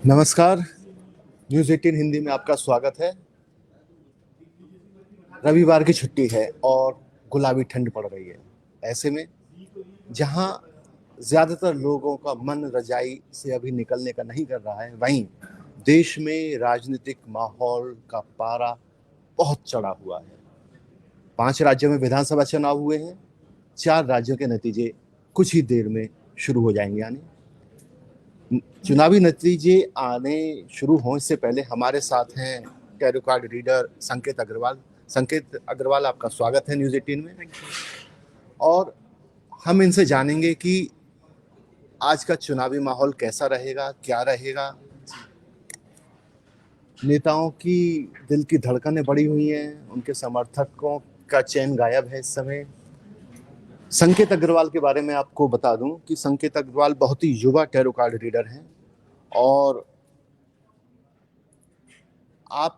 नमस्कार। न्यूज़ 18 हिंदी में आपका स्वागत है। रविवार की छुट्टी है और गुलाबी ठंड पड़ रही है। ऐसे में जहां ज़्यादातर लोगों का मन रजाई से अभी निकलने का नहीं कर रहा है, वहीं देश में राजनीतिक माहौल का पारा बहुत चढ़ा हुआ है। 5 राज्यों में विधानसभा चुनाव हुए हैं। 4 राज्यों के नतीजे कुछ ही देर में शुरू हो जाएंगे। यानी चुनावी नतीजे आने शुरू होने से पहले हमारे साथ हैं टैरो कार्ड रीडर संकेत अग्रवाल। संकेत अग्रवाल, आपका स्वागत है न्यूज़ 18 में। और हम इनसे जानेंगे कि आज का चुनावी माहौल कैसा रहेगा, क्या रहेगा। नेताओं की दिल की धड़कनें बढ़ी हुई हैं, उनके समर्थकों का चैन गायब है इस समय। संकेत अग्रवाल के बारे में आपको बता दूं कि संकेत अग्रवाल बहुत ही युवा टैरो कार्ड रीडर हैं और आप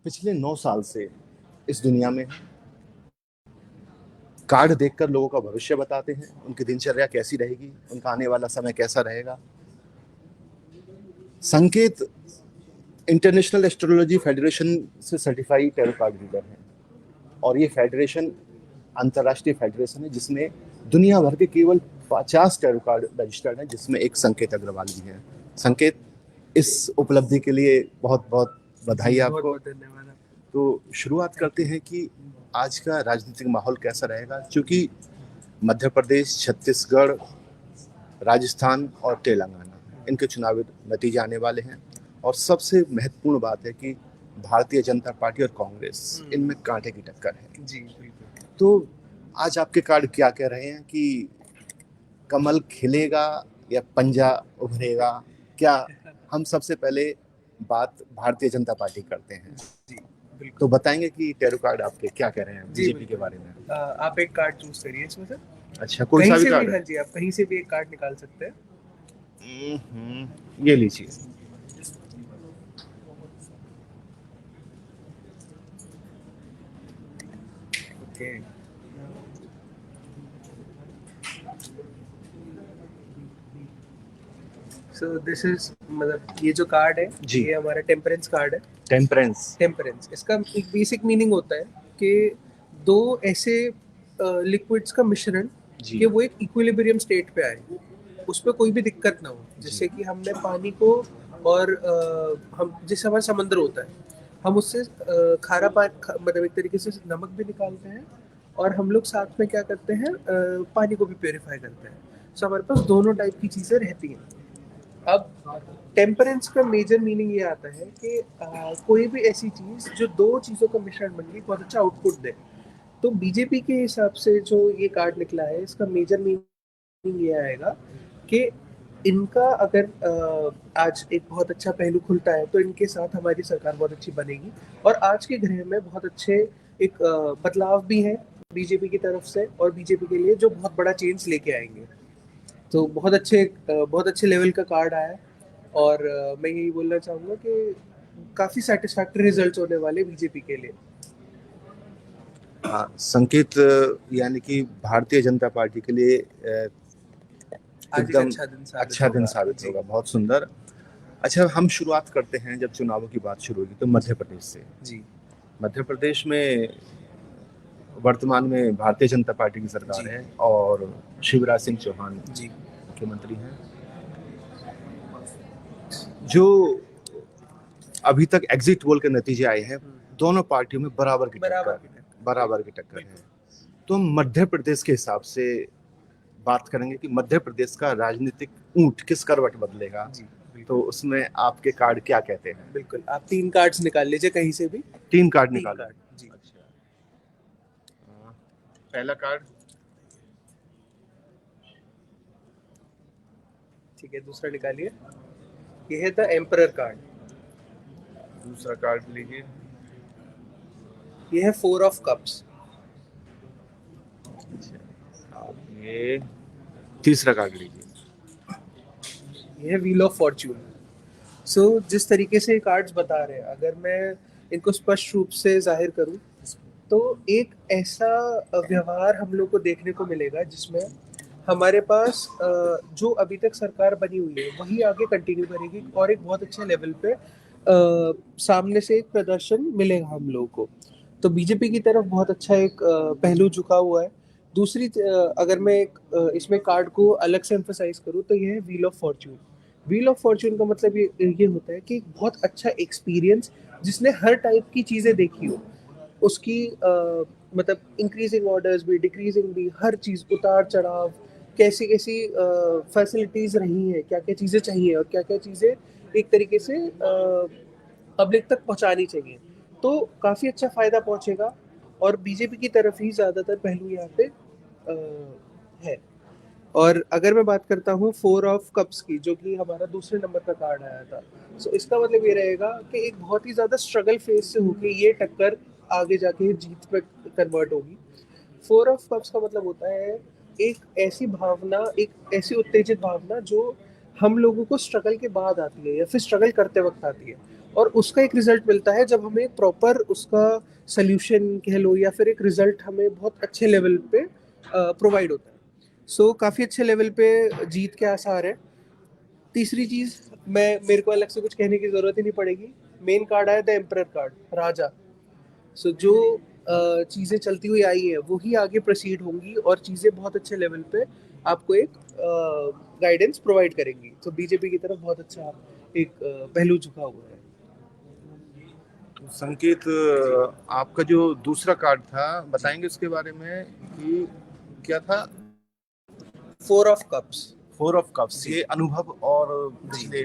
पिछले 9 साल से इस दुनिया में हैं। कार्ड देखकर लोगों का भविष्य बताते हैं, उनकी दिनचर्या कैसी रहेगी, उनका आने वाला समय कैसा रहेगा। संकेत इंटरनेशनल एस्ट्रोलॉजी फेडरेशन से सर्टिफाइड टैरो कार्ड रीडर हैं और ये फेडरेशन अंतर्राष्ट्रीय फेडरेशन है जिसमें दुनिया भर के केवल 50 टैरो कार्ड रजिस्टर्ड हैं, जिसमें एक संकेत अग्रवाल भी हैं। संकेत, इस उपलब्धि के लिए बहुत बहुत बधाई आपको। बहुत धन्यवाद। तो शुरुआत करते हैं कि आज का राजनीतिक माहौल कैसा रहेगा, क्योंकि मध्य प्रदेश, छत्तीसगढ़, राजस्थान और तेलंगाना, इनके चुनावी नतीजे आने वाले हैं और सबसे महत्वपूर्ण बात है कि भारतीय जनता पार्टी और कांग्रेस, इनमें कांटे की टक्कर है। जी बिल्कुल। तो आज आपके कार्ड क्या कह रहे हैं कि कमल खिलेगा या पंजा उभरेगा? क्या हम सबसे पहले बात भारतीय जनता पार्टी करते हैं, जी बिल्कुल। तो बताएंगे कि टैरो कार्ड आपके क्या कह रहे हैं बीजेपी के बारे में? आप एक कार्ड चूज करिए इसमें से। अच्छा, कोई कहीं सा भी से कार्ड? भी, हाँ जी, आप कहीं से भी एक कार्ड निकाल सकते हैं। ये लीजिए। ओके। सो दिस इज, मतलब ये जो कार्ड है जी, ये हमारा टेम्परेंस कार्ड है। टेम्परेंस इसका एक बेसिक मीनिंग होता है कि दो ऐसे लिक्विड्स का मिश्रण कि वो एक इक्विलिब्रियम स्टेट पे आए, उस पर कोई भी दिक्कत ना हो। जैसे कि हमने पानी को और हम जैसे हमारा समुद्र होता है, हम उससे खारा पानी, मतलब एक तरीके से नमक भी निकालते हैं और हम लोग साथ में क्या करते हैं, पानी को भी प्योरीफाई करते हैं। सो हमारे पास दोनों टाइप की चीज़ें रहती हैं। अब टेम्परेंस का मेजर मीनिंग ये आता है कि कोई भी ऐसी चीज़ जो दो चीज़ों का मिश्रण बन के बहुत अच्छा आउटपुट दे। तो बीजेपी के हिसाब से जो ये कार्ड निकला है, इसका मेजर मीनिंग ये आएगा कि इनका अगर आज एक बहुत अच्छा पहलू खुलता है तो इनके साथ हमारी सरकार बहुत अच्छी बनेगी। और आज के ग्रह में बहुत अच्छे एक बदलाव भी है बीजेपी की तरफ से, और बीजेपी के लिए जो बहुत बड़ा चेंज लेके आएंगे। तो बहुत अच्छे लेवल का कार्ड आया और मैं यही बोलना चाहूँगा कि काफ़ी सेटिस्फैक्टरी रिजल्ट्स होने वाले बीजेपी के लिए। संकेत, यानी कि भारतीय जनता पार्टी के लिए एकदम अच्छा दिन साबित होगा। बहुत सुंदर। अच्छा, हम शुरुआत करते हैं, जब चुनावों की बात शुरू होगी तो मध्य प्रदेश से। जी। मध्य प्रदेश में वर्तमान में भारतीय जनता पार्टी की सरकार है और शिवराज सिंह चौहान जी मुख्यमंत्री हैं। जो अभी तक एग्जिट पोल के नतीजे आए हैं, दोनों पार्टियों में बराबर की टक्कर है। तो मध्य प्रदेश के हिसाब से बात करेंगे कि मध्य प्रदेश का राजनीतिक ऊंट किस करवट बदलेगा, तो उसमें आपके कार्ड क्या कहते हैं? बिल्कुल, आप 3 कार्ड्स निकाल लीजिए कहीं से भी। 3 कार्ड निकालें। जी। अच्छा, पहला कार्ड। ठीक है, दूसरा निकालिए। ये है द एम्परर कार्ड। दूसरा कार्ड लीजिए। ये है 4 ऑफ कप्स। ये तीसरा कार्ड लीजिए। ये है व्हील ऑफ फॉर्च्यून। जिस तरीके से कार्ड्स बता रहे हैं, अगर मैं इनको स्पष्ट रूप से जाहिर करूं, तो एक ऐसा व्यवहार हम लोग को देखने को मिलेगा जिसमें हमारे पास जो अभी तक सरकार बनी हुई है वही आगे कंटिन्यू करेगी और एक बहुत अच्छे लेवल पे सामने से एक प्रदर्शन मिलेगा हम लोगों को। तो बीजेपी की तरफ बहुत अच्छा एक पहलू झुका हुआ है। दूसरी अगर मैं एक इसमें कार्ड को अलग से एम्फसाइज करूँ तो ये है wheel of Fortune. Wheel of Fortune का मतलब ये होता है कि एक बहुत अच्छा एक्सपीरियंस जिसने हर टाइप की चीज़ें देखी हो, उसकी मतलब इंक्रीजिंग ऑर्डर्स भी, डिक्रीजिंग भी, हर चीज़, उतार चढ़ाव, कैसी कैसी फैसिलिटीज़ रही हैं, क्या क्या चीज़ें चाहिए और क्या क्या चीज़ें एक तरीके से पब्लिक तक पहुंचानी चाहिए, तो काफ़ी अच्छा फ़ायदा पहुंचेगा। और बीजेपी की तरफ ही ज़्यादातर पहलू यहाँ पे है। और अगर मैं बात करता हूँ 4 ऑफ कप्स की, जो कि हमारा दूसरे नंबर का कार्ड आया था, सो इसका मतलब ये रहेगा कि एक बहुत ही ज़्यादा स्ट्रगल फेज से होके ये टक्कर आगे जाके जीत पे कन्वर्ट होगी। 4 ऑफ कप्स का मतलब होता है एक ऐसी भावना, एक ऐसी उत्तेजित भावना जो हम लोगों को स्ट्रगल के बाद आती है या फिर स्ट्रगल करते वक्त आती है, और उसका एक रिजल्ट मिलता है जब हमें प्रॉपर उसका सोल्यूशन कह लो या फिर एक रिजल्ट हमें बहुत अच्छे लेवल पे प्रोवाइड होता है। काफ़ी अच्छे लेवल पे जीत के आसार है। तीसरी चीज़, मेरे को अलग से कुछ कहने की ज़रूरत ही नहीं पड़ेगी, मेन कार्ड आया द एम्परर कार्ड, राजा। जो चीज़ें चलती हुई आई हैं वही आगे प्रोसीड होंगी और चीज़ें बहुत अच्छे लेवल पे आपको एक गाइडेंस प्रोवाइड करेंगी। तो बीजेपी की तरफ बहुत अच्छा एक पहलू झुका हुआ है। संकेत, आपका जो दूसरा कार्ड था बताएंगे उसके बारे में कि क्या था? 4 ऑफ कप्स। 4 ऑफ कप्स, ये अनुभव और पिछले,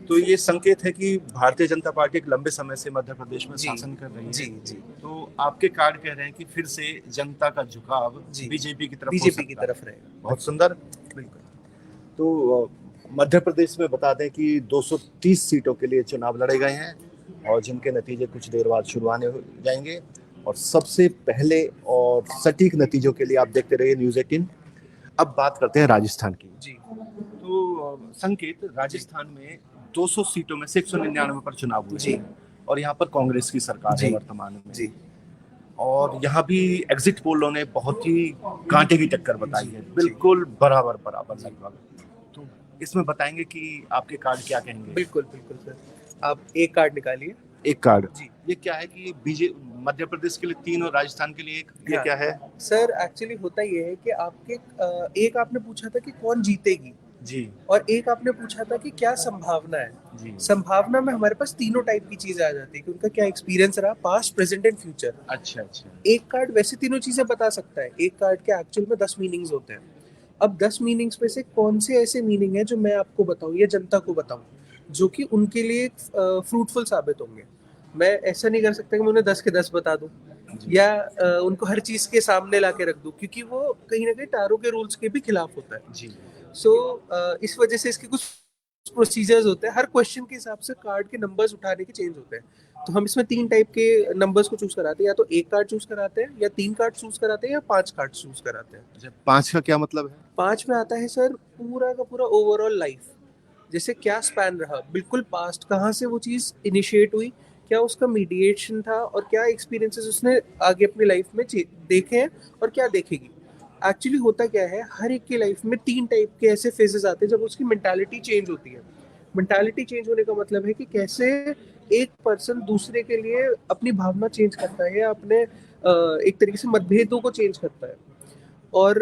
तो ये संकेत है कि भारतीय जनता पार्टी एक लंबे समय से मध्य प्रदेश में शासन कर रही है। जी जी। तो आपके कार्ड कह रहे हैं कि फिर से जनता का झुकाव बीजेपी की तरफ बीजेपी की तरफ रहेगा। बहुत सुंदर, बिल्कुल। तो मध्य प्रदेश में बता दें कि 230 सीटों के लिए चुनाव लड़े गए हैं और जिनके नतीजे कुछ देर बाद शुरू होने जाएंगे। और सबसे पहले और सटीक नतीजों के लिए आप देखते रहिए न्यूज़ 18। अब बात करते हैं राजस्थान की। जी। तो संकेत, राजस्थान में 200 सीटों में से 199 पर चुनाव हुए जी। और यहाँ पर कांग्रेस की सरकार है वर्तमान में। जी। और यहाँ भी एग्जिट पोलों ने बहुत ही कांटे की टक्कर बताई है, बिल्कुल बराबर बराबर लगभग। तो इसमें बताएंगे कि आपके कार्ड क्या कहेंगे? बिल्कुल बिल्कुल सर, आप एक कार्ड निकालिए। एक कार्ड जी। ये क्या है कि मध्य प्रदेश के लिए 3 और राजस्थान के लिए 1, ये क्या है? सर एक्चुअली होता ये है कि आपके एक आपने पूछा था कि कौन जीतेगी जी, और एक आपने पूछा था कि क्या संभावना है। जी। संभावना में हमारे पास तीनों टाइप की चीजें आ जाती है कि उनका क्या एक्सपीरियंस रहा, पास्ट, प्रेजेंट एंड फ्यूचर। अच्छा अच्छा। एक कार्ड वैसे तीनों चीजें बता सकता है। एक कार्ड के एक्चुअल में 10 मीनिंग्स होते हैं। अब 10 मीनिंग्स में से कौन से ऐसे मीनिंग है जो मैं आपको बताऊं या जनता को बताऊं जो कि उनके लिए फ्रूटफुल साबित होंगे। मैं ऐसा नहीं कर सकता कि मैं उन्हें 10 के 10 बता दूं या उनको हर चीज के सामने ला के रख दूं, क्योंकि वो कहीं ना कहीं टारो के रूल्स के भी खिलाफ होता है। जी। इस वजह से इसके कुछ प्रोसीजर्स होते हैं, हर क्वेश्चन के हिसाब से कार्ड के नंबर्स उठाने के चेंज होते हैं। तो हम इसमें 3 टाइप के नंबर्स को चूज कराते हैं, या तो एक कार्ड चूज कराते हैं, या 3 कार्ड चूज कराते हैं, या 5 कार्ड चूज कराते हैं। अच्छा, 5 का क्या मतलब है? 5 में आता है सर पूरा का पूरा ओवरऑल लाइफ, जैसे क्या स्पैन रहा, बिल्कुल पास्ट कहाँ से वो चीज़ इनिशिएट हुई, क्या उसका मीडिएशन था और क्या एक्सपीरियंसेस उसने आगे अपनी लाइफ में देखे हैं और क्या देखेगी। एक्चुअली होता क्या है, हर एक की लाइफ में 3 टाइप के ऐसे फेजेस आते हैं जब उसकी मेंटालिटी चेंज होती है। मेंटालिटी चेंज होने का मतलब है कि कैसे एक पर्सन दूसरे के लिए अपनी भावना चेंज करता है या अपने एक तरीके से मतभेदों को चेंज करता है और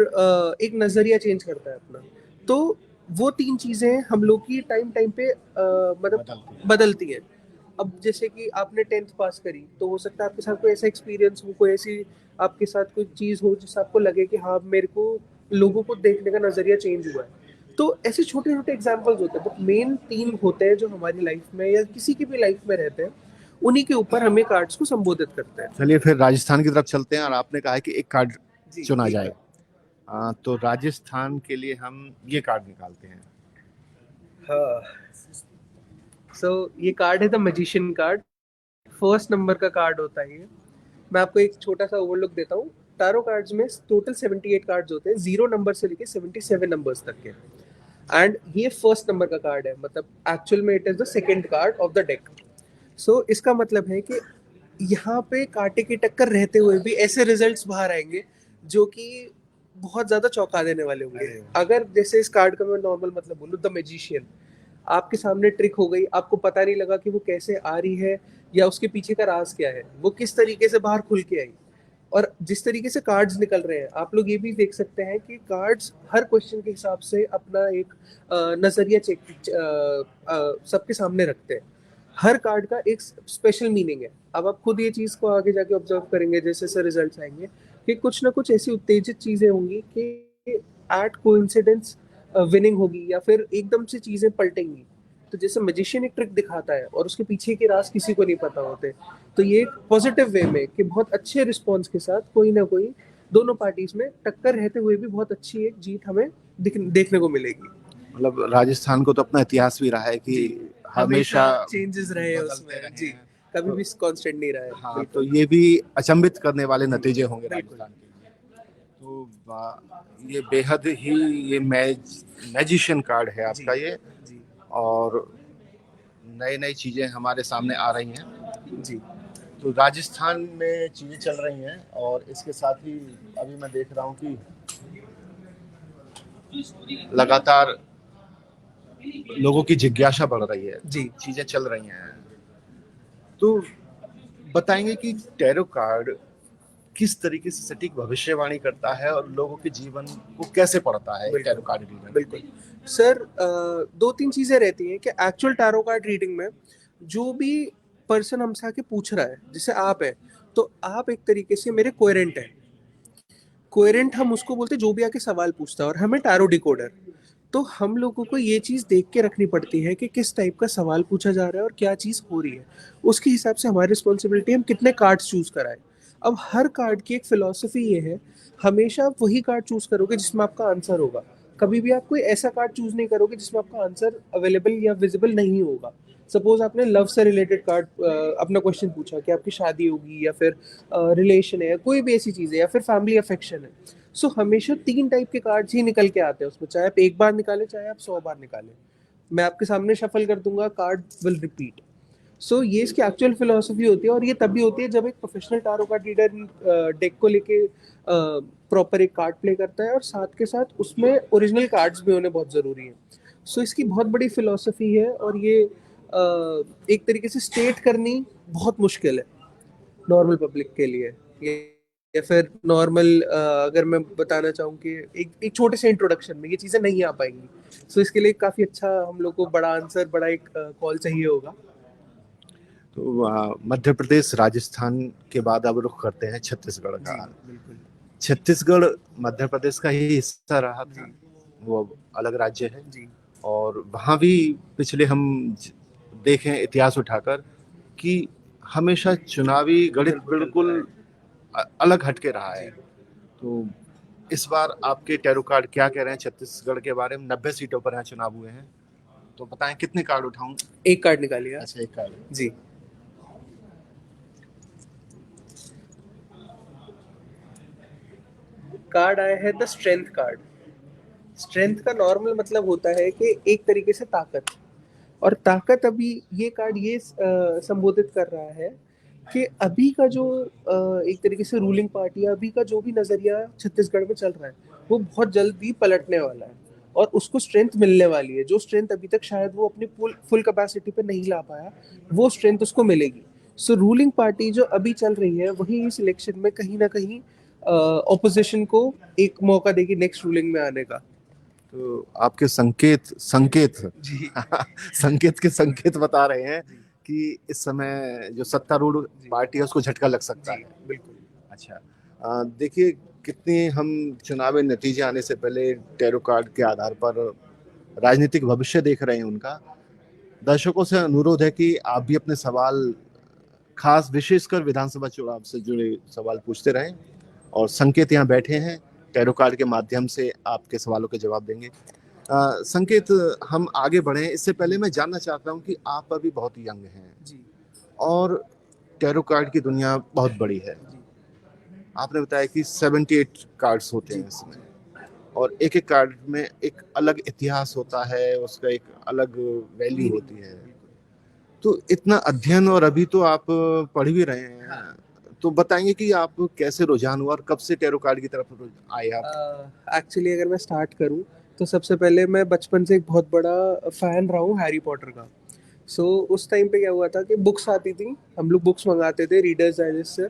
एक नज़रिया चेंज करता है अपना। तो वो 3 चीज़ें हम लोग की टाइम टाइम पे मतलब बदलती है। अब जैसे कि आपने 10th पास करी, तो हो सकता है आपके साथ कोई ऐसा एक्सपीरियंस हो, कोई ऐसी आपके साथ कोई चीज़ हो जिससे आपको लगे कि हाँ, मेरे को लोगों को देखने का नज़रिया चेंज हुआ है। तो ऐसे छोटे छोटे एग्जाम्पल्स होते हैं, बट मेन 3 होते हैं जो हमारी लाइफ में या किसी की भी लाइफ में रहते हैं, उन्हीं के ऊपर हमें कार्ड्स को संबोधित करते हैं। चलिए फिर राजस्थान की तरफ चलते हैं। और आपने कहा है कि एक कार्ड चुना एक जाए, तो राजस्थान के लिए हम ये कार्ड निकालते हैं। हाँ, ये कार्ड है the magician card. First number का कार्ड होता है ये। मैं आपको एक छोटा सा ओवरलुक देता हूँ। टारो कार्ड्स में टोटल 78 कार्ड्स होते हैं, 0 नंबर से लेके 77 नंबर्स तक के। एंड ये फर्स्ट नंबर का कार्ड है, मतलब एक्चुअल में it is the second card of the deck. So इसका मतलब है कि यहाँ पे कांटे की टक्कर रहते हुए भी ऐसे रिजल्ट्स बाहर आएंगे जो कि बहुत ज्यादा चौंका देने वाले होंगे। अगर जैसे इस कार्ड का मैं नॉर्मल मतलब बोलूँ, द मैजिशियन, आपके सामने ट्रिक हो गई, आपको पता नहीं लगा कि वो कैसे आ रही है या उसके पीछे का राज क्या है, वो किस तरीके से बाहर खुल के आई, और जिस तरीके से कार्ड्स निकल रहे हैं, आप लोग ये भी देख सकते हैं कि कार्ड्स हर क्वेश्चन के हिसाब से अपना एक नजरिया सबके सामने रखते हैं। हर कार्ड का एक स्पेशल मीनिंग है। अब आप खुद ये चीज को आगे जाके ऑब्जर्व करेंगे जैसे जैसे रिजल्ट्स आएंगे कि कुछ ना कुछ ऐसी उत्तेजित चीजें होंगी कि एट कोइंसिडेंस विनिंग होगी या फिर एकदम से चीजें पलटेंगी। तो जैसे मैजिशियन एक ट्रिक दिखाता है और उसके पीछे के राज किसी को नहीं पता होते, तो ये एक पॉजिटिव वे में कि बहुत अच्छे रिस्पॉन्स के साथ कोई ना कोई दोनों पार्टीज में टक्कर रहते हुए भी बहुत अच्छी एक जीत हमें देखने को मिलेगी। मतलब राजस्थान को तो अपना इतिहास भी रहा है कि हमेशा चेंजेस रहे हैं बदलते उसमें रहे जी, हैं। कभी तो भी कांस्टेंट नहीं रहा है। हाँ, तो ये भी अचंभित करने वाले नतीजे होंगे बिल्कुल। राजस्थान के लिए। तो ये बेहद ही ये मैजिशियन कार्ड है आपका ये, जी और नई नई चीजें हमारे सामने आ रही हैं। जी तो राजस्थान में चीजें चल रही हैं, और इसके साथ ही अभी मैं देख रहा हूँ कि लगातार लोगों की जिज्ञासा बढ़ रही है, जी चीजें चल रही हैं। तो बताएंगे कि टैरो कार्ड किस तरीके से सटीक भविष्यवाणी करता है और लोगों के जीवन को कैसे पढ़ता है टैरो कार्ड रीडर। बिल्कुल सर, दो तीन चीजें रहती हैं कि एक्चुअल टैरो कार्ड रीडिंग में जो भी पर्सन हमसे आके पूछ रहा है, जैसे आप है, तो आप एक तरीके से मेरे कोहेरेंट है। कोहेरेंट हम उसको बोलते हैं जो भी आके सवाल पूछता है, और हमें टैरो डिकोडर। तो हम लोगों को ये चीज़ देख के रखनी पड़ती है कि किस टाइप का सवाल पूछा जा रहा है और क्या चीज़ हो रही है। उसके हिसाब से हमारी रिस्पॉन्सिबिलिटी हम कितने कार्ड्स चूज कराएं। अब हर कार्ड की एक फिलॉसफी ये है, हमेशा आप वही कार्ड चूज करोगे जिसमें आपका आंसर होगा। कभी भी आप कोई ऐसा कार्ड चूज नहीं करोगे जिसमें आपका आंसर अवेलेबल या विजिबल नहीं होगा। सपोज आपने लव से रिलेटेड कार्ड अपना क्वेश्चन पूछा कि आपकी शादी होगी या फिर रिलेशन है, कोई भी ऐसी चीज़ है, या फिर फैमिली अफेक्शन है। सो हमेशा तीन टाइप के कार्ड्स ही निकल के आते हैं उसमें, चाहे आप एक बार निकालें चाहे आप 100 बार निकालें। मैं आपके सामने शफल कर दूंगा, कार्ड विल रिपीट। सो ये इसकी एक्चुअल फिलोसफी होती है, और ये तभी होती है जब एक professional tarot card reader deck को लेके प्रॉपर एक कार्ड प्ले करता है, और साथ के साथ उसमें ओरिजिनल कार्ड्स भी होने बहुत ज़रूरी है। सो इसकी बहुत बड़ी फिलोसफी है, और ये एक तरीके से स्टेट करनी बहुत मुश्किल है नॉर्मल पब्लिक के लिए। ये या फिर नॉर्मल अगर मैं बताना चाहूँ कि एक छोटे से इंट्रोडक्शन में ये चीज़ें नहीं आ पाएंगी। सो इसके लिए काफ़ी अच्छा हम लोग को बड़ा आंसर, बड़ा एक कॉल चाहिए होगा। तो मध्य प्रदेश राजस्थान के बाद अब रुख करते हैं छत्तीसगढ़ का। बिल्कुल छत्तीसगढ़ मध्य प्रदेश का ही हिस्सा रहा था, वो अब अलग राज्य है। जी और वहाँ भी पिछले हम देखें इतिहास उठाकर कि हमेशा चुनावी गणित बिल्कुल अलग हटके रहा है। तो इस बार आपके टैरो कार्ड क्या कह रहे हैं छत्तीसगढ़ के बारे में? 90 सीटों पर यहाँ चुनाव हुए हैं, तो बताएं कितने कार्ड उठाऊं? एक कार्ड निकालिए आप। अच्छा, एक कार्ड। जी, कार्ड आया है द स्ट्रेंथ कार्ड। स्ट्रेंथ का नॉर्मल मतलब होता है कि एक तरीके से ताकत, और ताकत अभी ये कार्ड ये संबोधित कर रहा है कि अभी का जो एक तरीके से रूलिंग पार्टी है, अभी का जो भी नजरिया छत्तीसगढ़ में चल रहा है, वो बहुत जल्दी पलटने वाला है, और उसको स्ट्रेंथ मिलने वाली है। जो स्ट्रेंथ अभी तक शायद वो अपनी फुल कैपेसिटी पे नहीं ला पाया, वो स्ट्रेंथ उसको मिलेगी। सो रूलिंग पार्टी जो अभी चल रही है वही इस इलेक्शन में कहीं ना कहीं ऑपोजिशन को एक मौका देगी नेक्स्ट रूलिंग में आने का। तो आपके संकेत संकेत जी संकेत के संकेत बता रहे हैं कि इस समय जो सत्तारूढ़ पार्टी है उसको झटका लग सकता है। बिल्कुल। अच्छा, देखिए कितने हम चुनावी नतीजे आने से पहले टैरो कार्ड के आधार पर राजनीतिक भविष्य देख रहे हैं उनका। दर्शकों से अनुरोध है कि आप भी अपने सवाल, खास विशेषकर विधानसभा चुनाव से जुड़े सवाल पूछते रहें, और संकेत यहाँ बैठे हैं, टैरो कार्ड के माध्यम से आपके सवालों के जवाब देंगे। संकेत, हम आगे बढ़े इससे पहले मैं जानना चाहता हूँ कि आप अभी बहुत यंग हैं जी और टैरो कार्ड की दुनिया बहुत बड़ी है। आपने बताया कि 78 कार्ड्स होते हैं इसमें, और एक एक कार्ड में एक अलग इतिहास होता है, उसका एक अलग वैल्यू होती है। तो इतना अध्ययन और अभी तो आप पढ़ भी रहे हैं, हाँ। तो बताएंगे कि आप कैसे रुझान हुआ और कब से टैरो कार्ड की तरफ आए आप? एक्चुअली अगर मैं स्टार्ट करूं तो सबसे पहले मैं बचपन से एक बहुत बड़ा फैन रहा हूँ हैरी पॉटर का। सो उस टाइम पे क्या हुआ था कि बुक्स आती थी, हम लोग बुक्स मंगाते थे रीडर्स डाइजेस्ट से।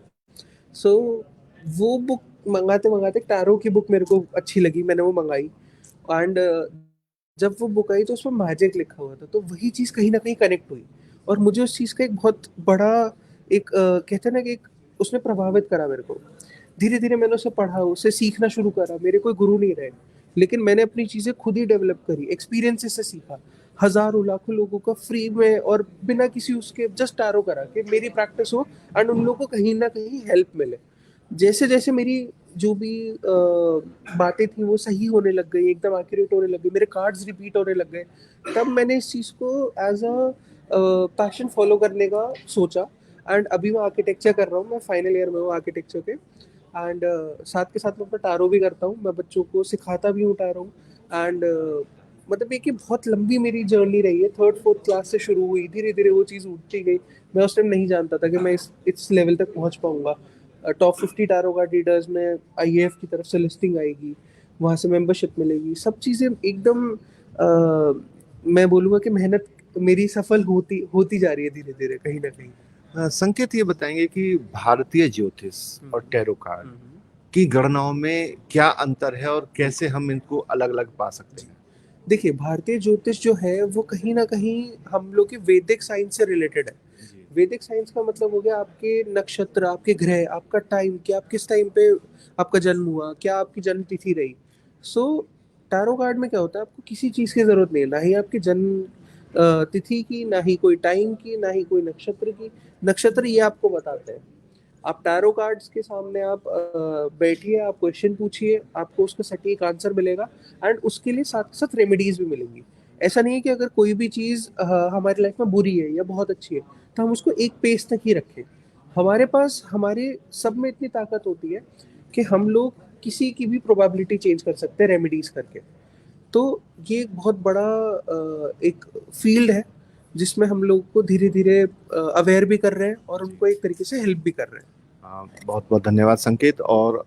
सो वो बुक मंगाते मंगाते टैरो की बुक मेरे को अच्छी लगी, मैंने वो मंगाई। एंड जब वो बुक आई तो उसमें मैजिक लिखा हुआ था, तो वही चीज़ कहीं ना कहीं कनेक्ट हुई और मुझे उस चीज़ का एक बहुत बड़ा एक कहते हैं ना कि एक उसने प्रभावित करा मेरे को। धीरे धीरे मैंने उसे पढ़ा, उसे सीखना शुरू करा। मेरे कोई गुरु नहीं रहे, लेकिन मैंने अपनी चीज़ें खुद ही डेवलप करी, एक्सपीरियंसेस से सीखा। हजारों लाखों लोगों का फ्री में और बिना किसी उसके जस्ट टैरो करा कि मेरी प्रैक्टिस हो एंड उन लोगों को कहीं ना कहीं हेल्प मिले। जैसे जैसे मेरी जो भी बातें थी वो सही होने लग गई, एकदम एक्यूरेट होने लग गई, मेरे कार्ड्स रिपीट होने लग गए, तब मैंने इस चीज़ को एज अ पैशन फॉलो करने का सोचा। एंड अभी मैं आर्किटेक्चर कर रहा हूँ, मैं फाइनल ईयर में हूँ आर्किटेक्चर के। एंड साथ के साथ मैं अपना टैरो भी करता हूँ, मैं बच्चों को सिखाता भी हूँ टैरो। एंड मतलब ये कि बहुत लंबी मेरी जर्नी रही है, थर्ड फोर्थ क्लास से शुरू हुई, धीरे धीरे वो चीज़ उठती गई। मैं उस टाइम नहीं जानता था कि मैं इस लेवल तक पहुँच पाऊंगा। टॉप 50 टैरो कार्ड रीडर्स में आईएएफ की तरफ से लिस्टिंग आएगी, वहाँ से मेंबरशिप मिलेगी, सब चीज़ें एकदम मैं बोलूँगा कि मेहनत मेरी सफल होती होती जा रही है धीरे धीरे कहीं ना कहीं। संकेत ये बताएंगे कि भारतीय ज्योतिष और टैरो कार्ड की गणनाओं में क्या अंतर है और कैसे हम इनको अलग अलग पा सकते हैं? देखिए, भारतीय ज्योतिष जो है वो कहीं ना कहीं हम लोग की वैदिक साइंस से रिलेटेड है। वैदिक साइंस का मतलब हो गया आपके नक्षत्र, आपके ग्रह, आपका टाइम, कि आप किस टाइम पे आपका जन्म हुआ, क्या आपकी जन्म तिथि रही। सो टैरो कार्ड में क्या होता है, आपको किसी चीज़ की ज़रूरत नहीं है, ना ही आपकी जन्म तिथि की, ना ही कोई टाइम की, ना ही कोई नक्षत्र की। नक्षत्र ये आपको बताते हैं। आप टैरो कार्ड्स के सामने आप बैठिए, आप क्वेश्चन पूछिए, आपको उसका सटीक आंसर मिलेगा। एंड उसके लिए साथ साथ रेमेडीज भी मिलेंगी। ऐसा नहीं है कि अगर कोई भी चीज़ हमारी लाइफ में बुरी है या बहुत अच्छी है तो हम उसको एक पेज तक ही रखें। हमारे पास हमारे सब में इतनी ताकत होती है कि हम लोग किसी की भी प्रोबेबिलिटी चेंज कर सकते हैं रेमेडीज करके। तो ये एक बहुत बड़ा एक फील्ड है जिसमें हम लोग को धीरे धीरे अवेयर भी कर रहे हैं और उनको एक तरीके से हेल्प भी कर रहे हैं। बहुत बहुत धन्यवाद संकेत। और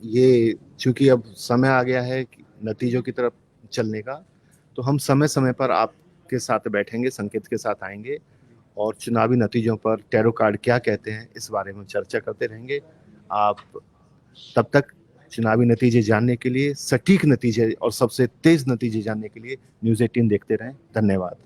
ये चूंकि अब समय आ गया है कि नतीजों की तरफ चलने का, तो हम समय समय पर आपके साथ बैठेंगे, संकेत के साथ आएंगे और चुनावी नतीजों पर टैरो कार्ड क्या कहते हैं इस बारे में चर्चा करते रहेंगे। आप तब तक चुनावी नतीजे जानने के लिए, सटीक नतीजे और सबसे तेज नतीजे जानने के लिए न्यूज़ 18 देखते रहें। धन्यवाद।